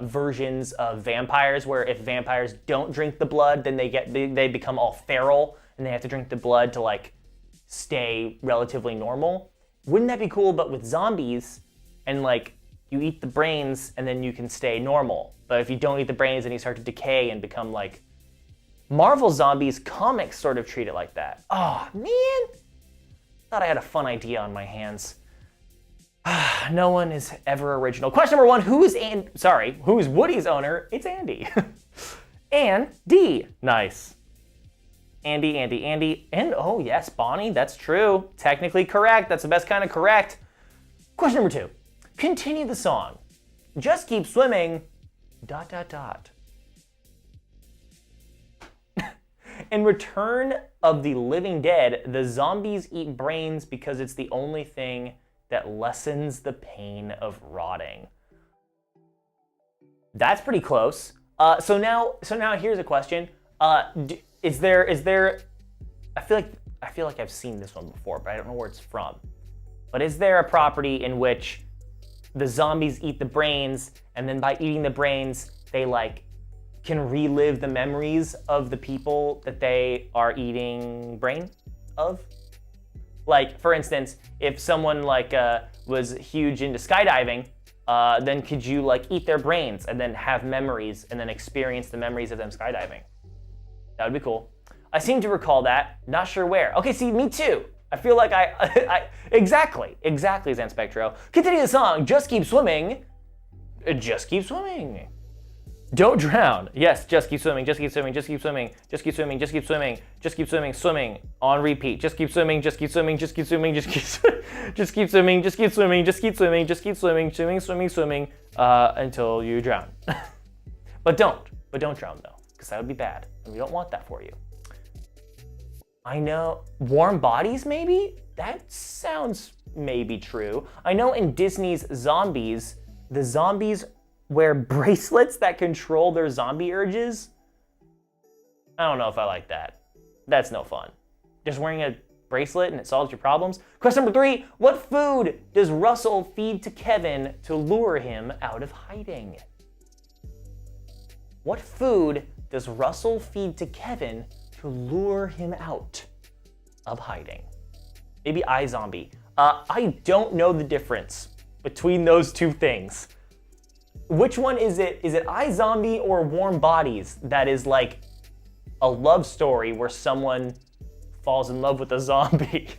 versions of vampires, where if vampires don't drink the blood, then they become all feral and they have to drink the blood to like stay relatively normal. Wouldn't that be cool? But with zombies, and like you eat the brains and then you can stay normal. But if you don't eat the brains, then you start to decay and become like Marvel zombies. Comics sort of treat it like that. Oh man, thought I had a fun idea on my hands. No one is ever original. Question number 1, who is Woody's owner? It's Andy. Andy. Nice. Andy, and oh yes, Bonnie, that's true. Technically correct, that's the best kind of correct. Question number 2, continue the song. Just keep swimming, ... In Return of the Living Dead, the zombies eat brains because it's the only thing that lessens the pain of rotting. That's pretty close. So now here's a question. Is there? I feel like I've seen this one before, but I don't know where it's from. But is there a property in which the zombies eat the brains, and then by eating the brains, they like can relive the memories of the people that they are eating brain of? Like, for instance, if someone like was huge into skydiving, then could you like eat their brains and then have memories and then experience the memories of them skydiving? That would be cool. I seem to recall that. Not sure where. Okay, see, me too. I feel like exactly, Zan Spectro. Continue the song. Just keep swimming. Just keep swimming. Don't drown. Yes, just keep swimming, just keep swimming, just keep swimming, just keep swimming, just keep swimming, just keep swimming, swimming on repeat. Just keep swimming, just keep swimming, just keep swimming, just keep just keep swimming, just keep swimming, just keep swimming, just keep swimming, swimming, until you drown. But don't drown though, because that would be bad, and we don't want that for you. I know, warm bodies maybe? That sounds maybe true. I know in Disney's Zombies, the zombies wear bracelets that control their zombie urges. I don't know if I like that. That's no fun. Just wearing a bracelet and it solves your problems. Question number 3, what food does Russell feed to Kevin to lure him out of hiding? What food does Russell feed to Kevin to lure him out of hiding? Maybe iZombie. I don't know the difference between those two things. Which one is it? Is it iZombie or Warm Bodies that is like a love story where someone falls in love with a zombie?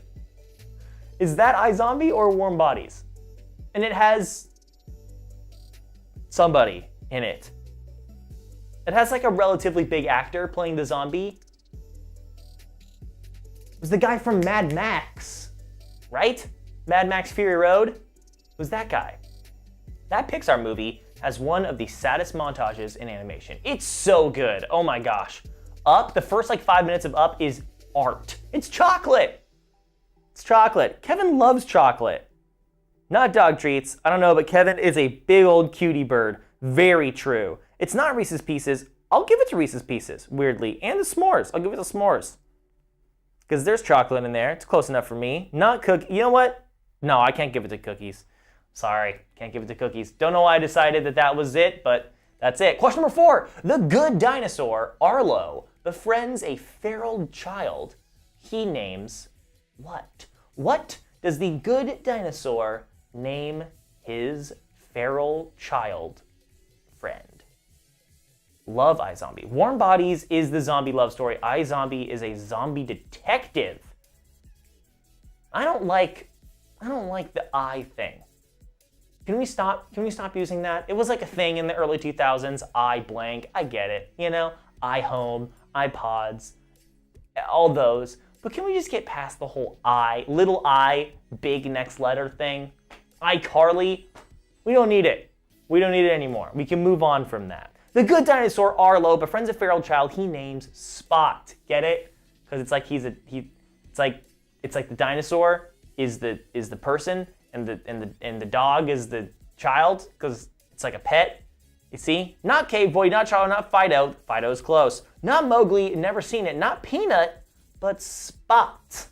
Is that iZombie or Warm Bodies? And it has somebody in it. It has like a relatively big actor playing the zombie. It was the guy from Mad Max, right? Mad Max Fury Road? Who's that guy? That Pixar movie has one of the saddest montages in animation. It's so good, oh my gosh. Up, the first like 5 minutes of Up is art. It's chocolate. It's chocolate. Kevin loves chocolate. Not dog treats, I don't know, but Kevin is a big old cutie bird. Very true. It's not Reese's Pieces. I'll give it to Reese's Pieces, weirdly. And the s'mores, I'll give it to s'mores. Because there's chocolate in there, it's close enough for me. Not cookie, you know what? No, I can't give it to cookies. Sorry, can't give it to cookies. Don't know why I decided that that was it, but that's it. Question number 4. The good dinosaur, Arlo, befriends a feral child he names what? What does the good dinosaur name his feral child friend? Love iZombie. Warm Bodies is the zombie love story. iZombie is a zombie detective. I don't like the I thing. Can we stop using that? It was like a thing in the early 2000s, I blank, I get it, you know? iHome, iPods, all those. But can we just get past the whole I, little I, big next letter thing? iCarly, we don't need it. We don't need it anymore. We can move on from that. The good dinosaur Arlo befriends a feral child he names Spot. Get it? Because it's like it's like the dinosaur is the person and the dog is the child because it's like a pet. You see? Not Cave Boy, not Charlie, not Fido. Fido's close. Not Mowgli, never seen it. Not Peanut, but Spot.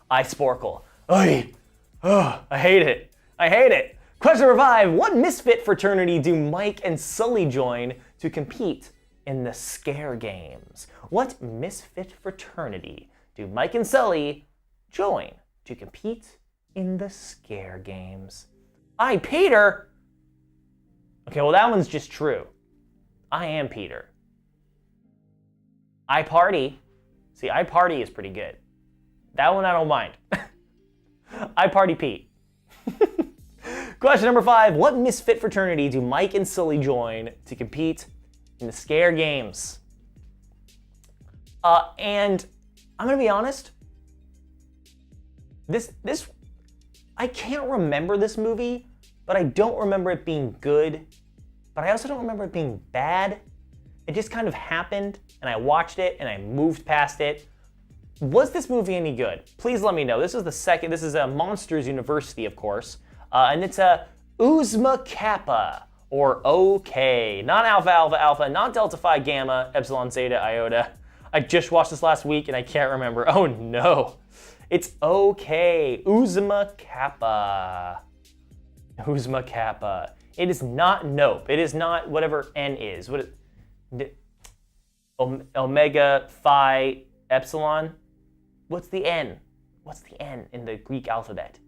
I Sporcle. Oy. Oh, I hate it. I hate it. Question number 5. What misfit fraternity do Mike and Sully join to compete in the Scare Games? What misfit fraternity do Mike and Sully join to compete in the Scare Games? I, Peter. Okay, well that one's just true. I am Peter. I Party. See, I Party is pretty good. That one I don't mind. I Party Pete. Question number 5. What misfit fraternity do Mike and Sully join to compete in the Scare Games? And I'm gonna be honest. This I can't remember this movie, but I don't remember it being good. But I also don't remember it being bad. It just kind of happened, and I watched it, and I moved past it. Was this movie any good? Please let me know. This is the second. This is a Monsters University, of course, and it's a Uzma Kappa, or OK. Not Alpha Alpha Alpha, not Delta Phi Gamma, Epsilon Zeta Iota. I just watched this last week and I can't remember. Oh no. It's OK. Uzma Kappa. Uzma Kappa. It is not Nope. It is not whatever N is. What is Omega Phi Epsilon? What's the N? What's the N in the Greek alphabet?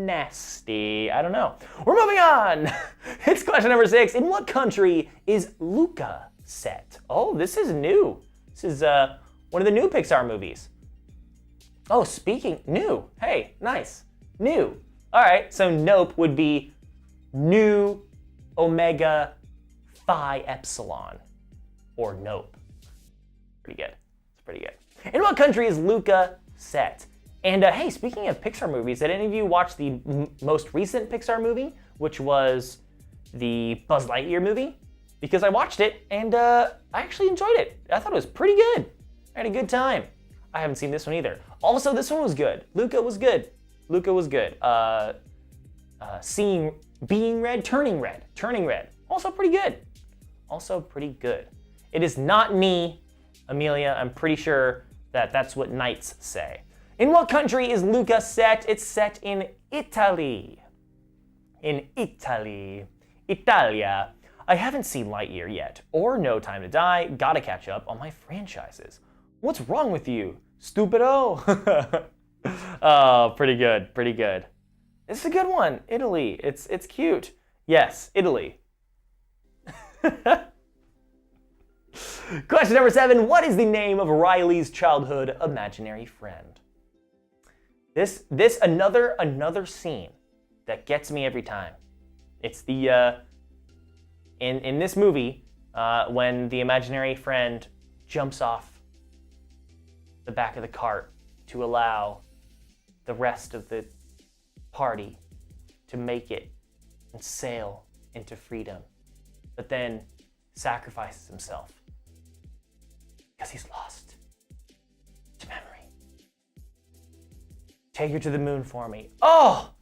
Nasty. I don't know. We're moving on. It's question number 6. In what country is Luca set? Oh, this is new. This is one of the new Pixar movies. Oh, speaking new. Hey, nice. New. All right, so Nope would be New Omega Phi Epsilon, or Nope. Pretty good. It's pretty good. In what country is Luca set? And hey, speaking of Pixar movies, did any of you watch the most recent Pixar movie, which was the Buzz Lightyear movie? Because I watched it and I actually enjoyed it. I thought it was pretty good. I had a good time. I haven't seen this one either. Also, this one was good. Luca was good. Luca was good. Being red, turning red. Turning red. Also pretty good. Also pretty good. It is not me, Amelia. I'm pretty sure that that's what knights say. In what country is Luca set? It's set in Italy. In Italy. Italia. I haven't seen Lightyear yet, or No Time to Die. Gotta catch up on my franchises. What's wrong with you, stupido? Oh, pretty good, pretty good. It's a good one. Italy. It's cute. Yes, Italy. Question number 7. What is the name of Riley's childhood imaginary friend? This another scene that gets me every time. It's the in this movie when the imaginary friend jumps off the back of the cart to allow the rest of the party to make it and sail into freedom, but then sacrifices himself because he's lost to memory. Take her to the moon for me. Oh,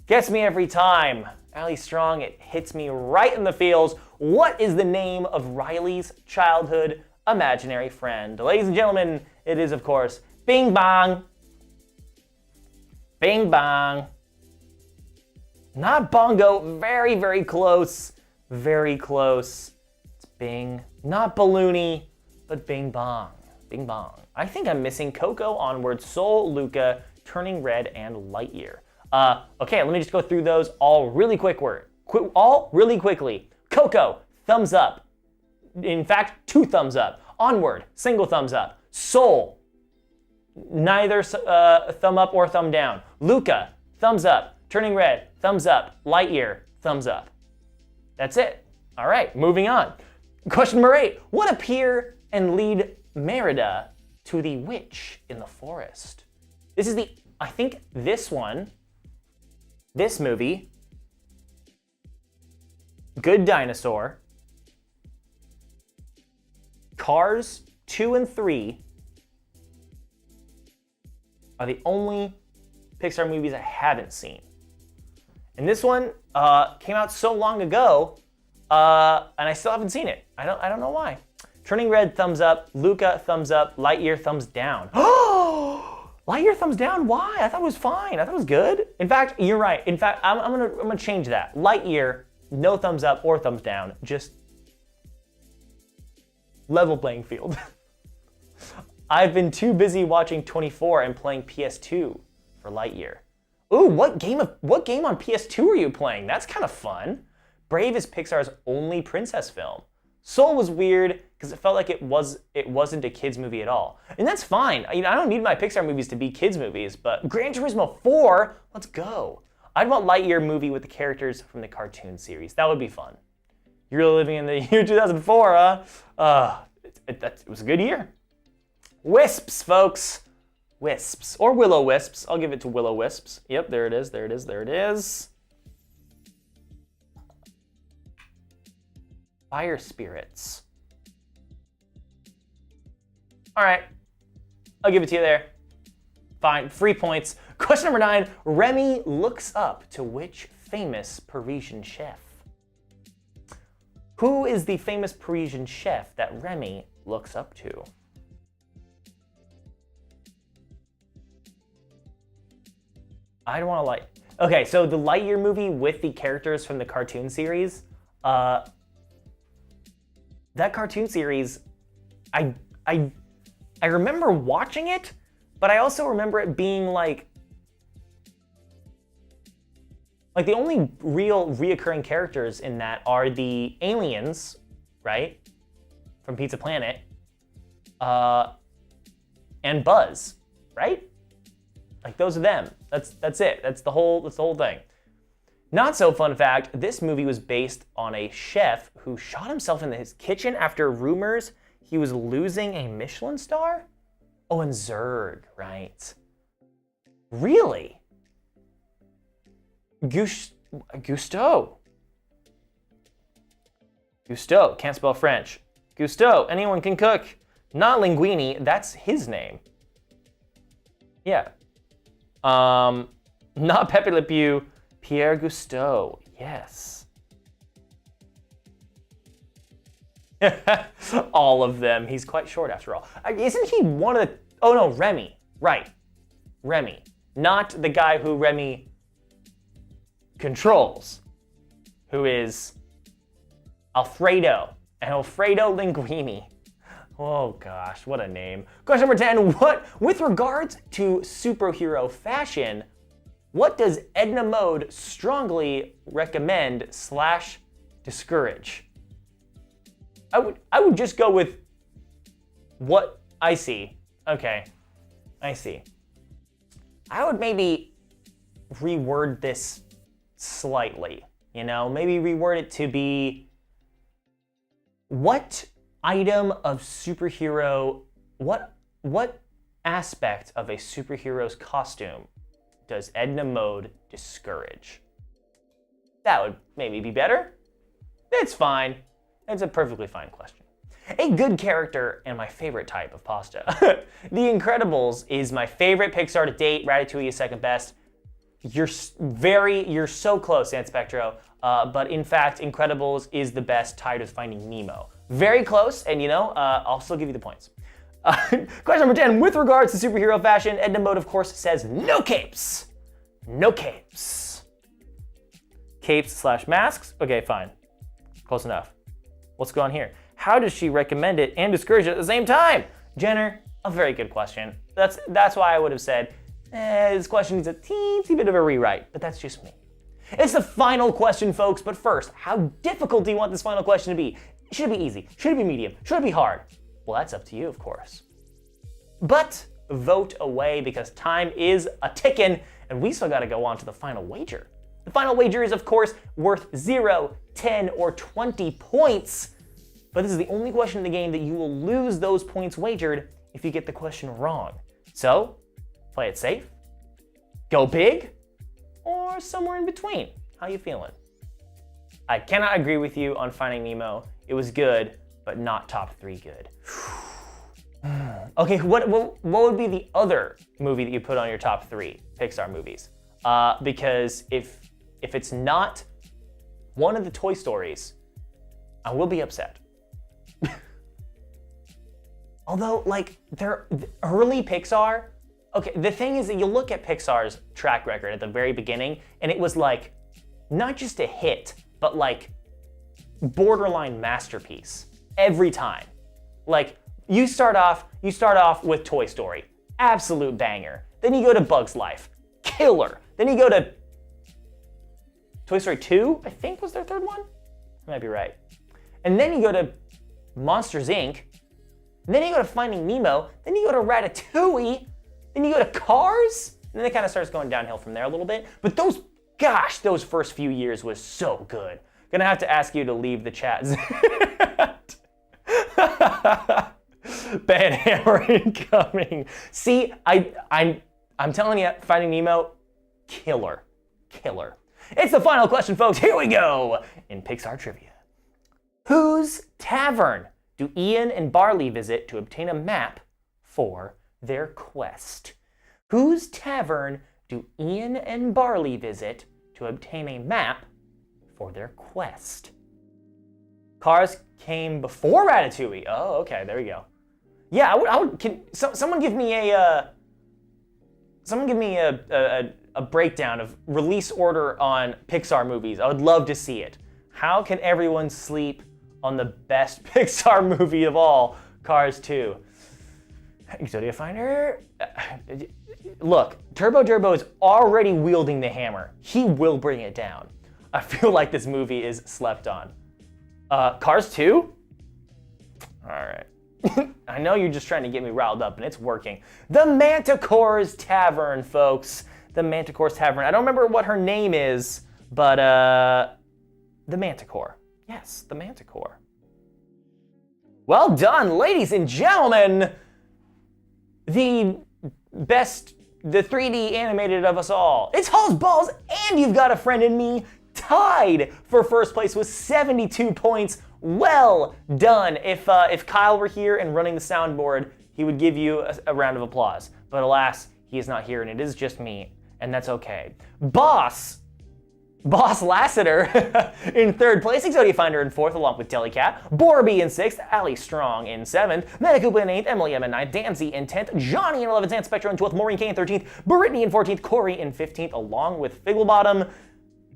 gets me every time. Ali Strong, it hits me right in the feels. What is the name of Riley's childhood imaginary friend? Ladies and gentlemen, it is, of course, Bing Bong. Bing Bong. Not Bongo. Very, very close. Very close. It's Bing. Not Balloony, but Bing Bong. Bing Bong. I think I'm missing Coco, Onward, Soul, Luca, Turning Red, and Lightyear. Okay, let me just go through those all really quickly. Coco, thumbs up. In fact, 2 thumbs up. Onward, single thumbs up. Soul, neither thumb up or thumb down. Luca, thumbs up. Turning Red, thumbs up. Lightyear, thumbs up. That's it. All right, moving on. Question number 8. What appear and lead Merida to the witch in the forest? This is I think this movie, Good Dinosaur, Cars 2 and 3 are the only Pixar movies I haven't seen. And this one came out so long ago, and I still haven't seen it. I don't know why. Turning Red, thumbs up. Luca, thumbs up. Lightyear, thumbs down. Oh, Lightyear, thumbs down. Why? I thought it was fine. I thought it was good. In fact, you're right. In fact, I'm gonna change that. Lightyear, no thumbs up or thumbs down. Just level playing field. I've been too busy watching 24 and playing PS2 for Lightyear. Ooh, what game on PS2 are you playing? That's kind of fun. Brave is Pixar's only princess film. Soul was weird because it felt like it wasn't a kids movie at all. And that's fine. I don't need my Pixar movies to be kids movies, but Gran Turismo 4, let's go. I'd want Lightyear movie with the characters from the cartoon series. That would be fun. You're really living in the year 2004, huh? It was a good year. Wisps, folks. Wisps. Or Will-O-Wisps. I'll give it to Will-O-Wisps. Yep, there it is, there it is, there it is. Fire spirits. All right, I'll give it to you there. Fine, 3 points. Question number 9, Remy looks up to which famous Parisian chef? Who is the famous Parisian chef that Remy looks up to? I don't want to like. Okay, so the Lightyear movie with the characters from the cartoon series, that cartoon series, I remember watching it, but I also remember it being like the only real reoccurring characters in that are the aliens, right, from Pizza Planet, and Buzz, right? Like those are them. That's it. That's the whole thing. Not so fun fact, this movie was based on a chef who shot himself in his kitchen after rumors he was losing a Michelin star? Oh, and Zurg, right. Really? Gusteau, can't spell French. Gusteau, anyone can cook. Not Linguini, that's his name. Yeah. Not Pepe Le Pew, Pierre Gusteau, yes. All of them, he's quite short after all. Isn't he one of the, oh no, Remy, right. Remy, not the guy who Remy controls, who is Alfredo Linguini. Oh gosh, what a name. Question number 10, with regards to superhero fashion, what does Edna Mode strongly recommend / discourage? I would just go with what I see. Okay, I see. I would maybe reword this slightly, maybe reword it to be, what item of superhero, what aspect of a superhero's costume does Edna Mode discourage? That would maybe be better. It's fine. It's a perfectly fine question. A good character and my favorite type of pasta. The Incredibles is my favorite Pixar to date. Ratatouille is second best. You're so close, Anspectro. But in fact, Incredibles is the best, tied with Finding Nemo. Very close, and I'll still give you the points. Question number 10, with regards to superhero fashion, Edna Mode, of course, says no capes. No capes. Capes / masks? Okay, fine. Close enough. What's going on here? How does she recommend it and discourage it at the same time? Jenner, a very good question. That's why I would have said, this question needs a teensy bit of a rewrite, but that's just me. It's the final question, folks, but first, how difficult do you want this final question to be? Should it be easy? Should it be medium? Should it be hard? Well, that's up to you, of course. But vote away because time is a ticking, and we still gotta go on to the final wager. The final wager is, of course, worth 0, 10, or 20 points, but this is the only question in the game that you will lose those points wagered if you get the question wrong. So, play it safe, go big, or somewhere in between. How you feeling? I cannot agree with you on Finding Nemo. It was good, but not top 3 good. Okay, what would be the other movie that you put on your top 3 Pixar movies? Because if it's not one of the Toy Stories, I will be upset. Although, they're early Pixar. Okay, the thing is that you look at Pixar's track record at the very beginning, and it was not just a hit, but borderline masterpiece every time. You start off with Toy Story, absolute banger. Then you go to Bug's Life, killer. Then you go to Toy Story 2, I think was their third one? I might be right. And then you go to Monsters, Inc. And then you go to Finding Nemo. Then you go to Ratatouille. Then you go to Cars. And then it kind of starts going downhill from there a little bit. But those first few years was so good. Gonna have to ask you to leave the chat. Bad hammer incoming. See, I'm telling you, Finding Nemo, killer. It's the final question, folks. Here we go in Pixar trivia. Whose tavern do Ian and Barley visit to obtain a map for their quest. Whose tavern do Ian and Barley visit to obtain a map for their quest? Cars came before Ratatouille. Oh, okay, there we go. Yeah, can someone give me a breakdown of release order on Pixar movies? I would love to see it. How can everyone sleep on the best Pixar movie of all, Cars 2? Exodia Finder. Look, Turbo is already wielding the hammer. He will bring it down. I feel like this movie is slept on. Cars 2? All right. I know you're just trying to get me riled up, and it's working. The Manticore's Tavern, folks. The Manticore's Tavern. I don't remember what her name is, but the Manticore. Yes, the Manticore. Well done, ladies and gentlemen. The 3D animated of us all. It's Hall's Balls, and You've Got a Friend in Me, tied for first place with 72 points. Well done. If Kyle were here and running the soundboard, he would give you a round of applause. But alas, he is not here, and it is just me, and that's okay. Boss Lassiter in third place, Exodia Finder in fourth, along with Delicat, Borby in sixth, Ali Strong in seventh, Metakupa in eighth, Emily M in ninth, Danzy in 10th, Johnny in 11th, and Spectro in 12th, Maureen K in 13th, Brittany in 14th, Corey in 15th, along with Figglebottom.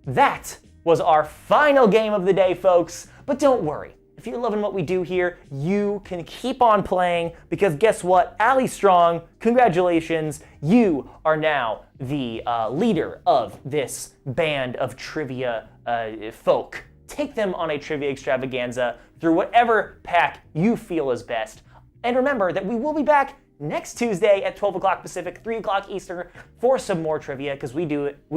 That was our final game of the day, folks. But don't worry. If you're loving what we do here, you can keep on playing, because guess what? Ali Strong, congratulations. You are now the leader of this band of trivia folk. Take them on a trivia extravaganza through whatever pack you feel is best. And remember that we will be back next Tuesday at 12 o'clock Pacific, 3 o'clock Eastern for some more trivia, because we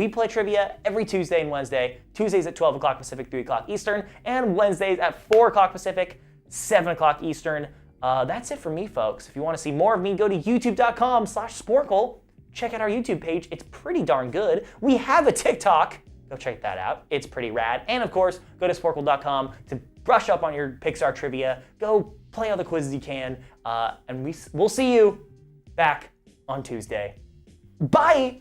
play trivia every Tuesday and Wednesday. Tuesdays at 12 o'clock Pacific, 3 o'clock Eastern, and Wednesdays at 4 o'clock Pacific, 7 o'clock Eastern. That's it for me, folks. If you want to see more of me, go to youtube.com/Sporcle. Check out our YouTube page. It's pretty darn good. We have a TikTok. Go check that out. It's pretty rad. And of course, go to Sporcle.com to brush up on your Pixar trivia. Go play all the quizzes you can. And we'll see you back on Tuesday. Bye!